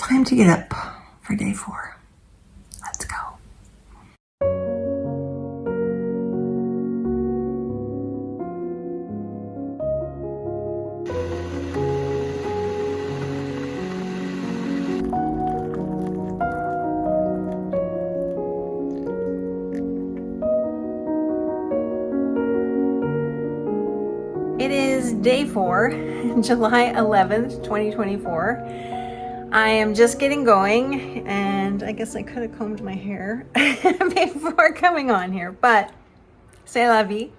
time to get up for day 4. Let's go. It is day 4, July 11th, 2024. I am just getting going, and I guess I could have combed my hair before coming on here, but c'est la vie.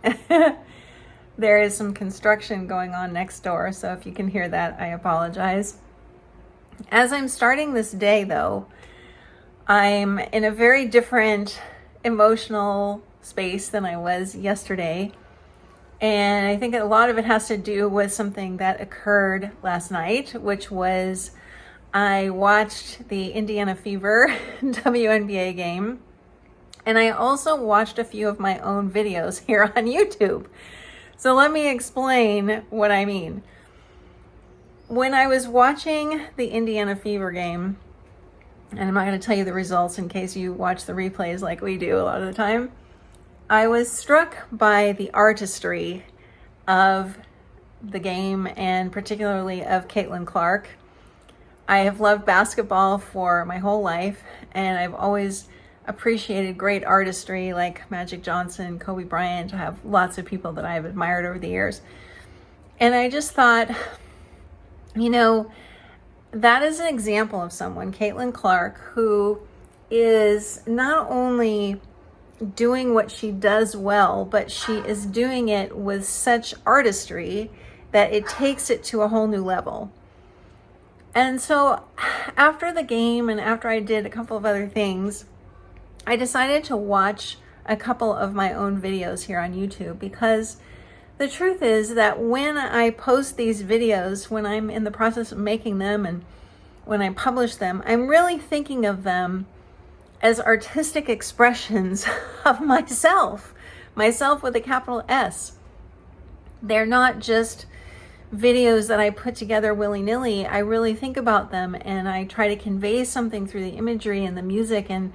There is some construction going on next door, so if you can hear that, I apologize. As I'm starting this day, though, I'm in a very different emotional space than I was yesterday. And I think a lot of it has to do with something that occurred last night, which was I watched the Indiana Fever WNBA game. And I also watched a few of my own videos here on YouTube. So let me explain what I mean. When I was watching the Indiana Fever game, and I'm not going to tell you the results in case you watch the replays like we do a lot of the time, I was struck by the artistry of the game and particularly of Caitlin Clark. I have loved basketball for my whole life, and I've always appreciated great artistry like Magic Johnson, Kobe Bryant. I have lots of people that I've admired over the years. And I just thought, that is an example of someone, Caitlin Clark, who is not only doing what she does well, but she is doing it with such artistry that it takes it to a whole new level. And so after the game and after I did a couple of other things, I decided to watch a couple of my own videos here on YouTube, because the truth is that when I post these videos, when I'm in the process of making them and when I publish them, I'm really thinking of them as artistic expressions of myself with a capital S. They're not just videos that I put together willy-nilly. I really think about them, and I try to convey something through the imagery and the music and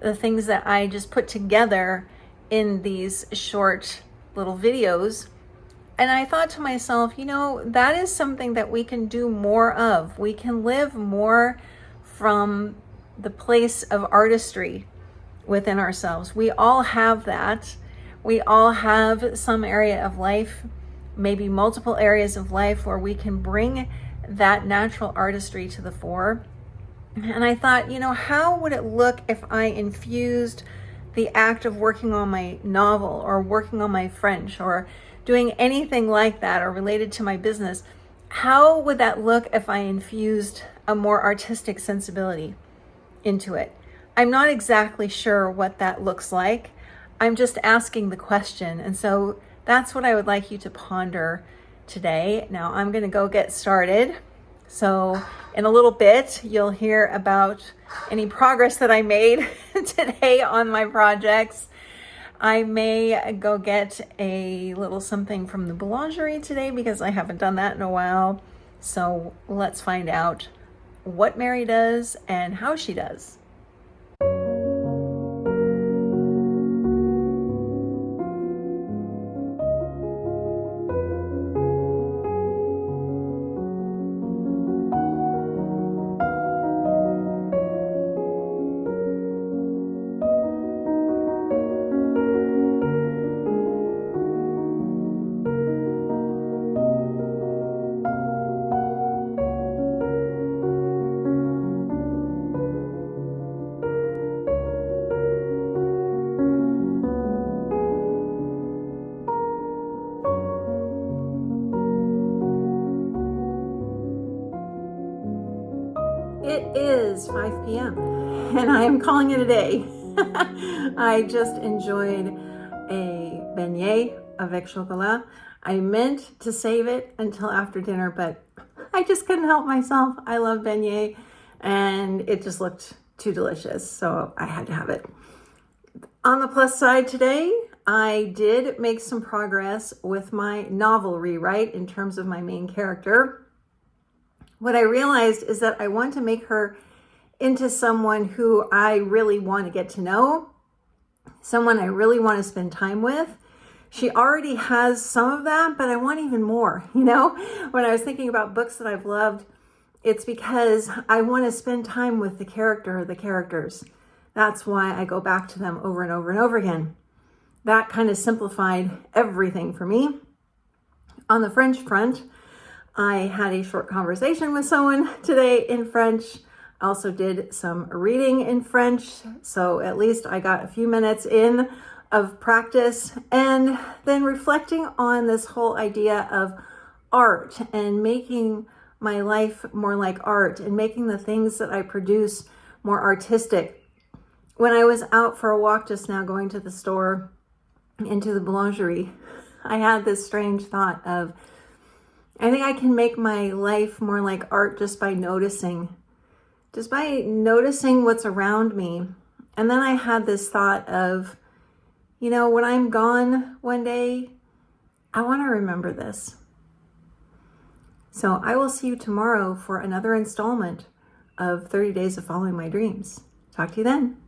the things that I just put together in these short little videos. And I thought to myself, that is something that we can do more of. We can live more from the place of artistry within ourselves. We all have that. We all have some area of life, maybe multiple areas of life, where we can bring that natural artistry to the fore. And I thought, how would it look if I infused the act of working on my novel or working on my French or doing anything like that or related to my business? How would that look if I infused a more artistic sensibility into it? I'm not exactly sure what that looks like. I'm just asking the question. And so that's what I would like you to ponder today. Now I'm going to go get started. So in a little bit, you'll hear about any progress that I made today on my projects. I may go get a little something from the boulangerie today because I haven't done that in a while. So let's find out what Mary does and how she does. It is 5 p.m. and I am calling it a day. I just enjoyed a beignet avec chocolat. I meant to save it until after dinner, but I just couldn't help myself. I love beignet and it just looked too delicious, so I had to have it. On the plus side today, I did make some progress with my novel rewrite in terms of my main character. what I realized is that I want to make her into someone who I really want to get to know, someone I really want to spend time with. She already has some of that, but I want even more. When I was thinking about books that I've loved, it's because I want to spend time with the character or the characters. That's why I go back to them over and over and over again. That kind of simplified everything for me. On the French front, I had a short conversation with someone today in French. I also did some reading in French, so at least I got a few minutes in of practice, and then reflecting on this whole idea of art and making my life more like art and making the things that I produce more artistic. When I was out for a walk just now, going to the store, into the boulangerie, I had this strange thought of, I think I can make my life more like art just by noticing what's around me. And then I had this thought of, when I'm gone one day, I want to remember this. So I will see you tomorrow for another installment of 30 Days of Following My Dreams. Talk to you then.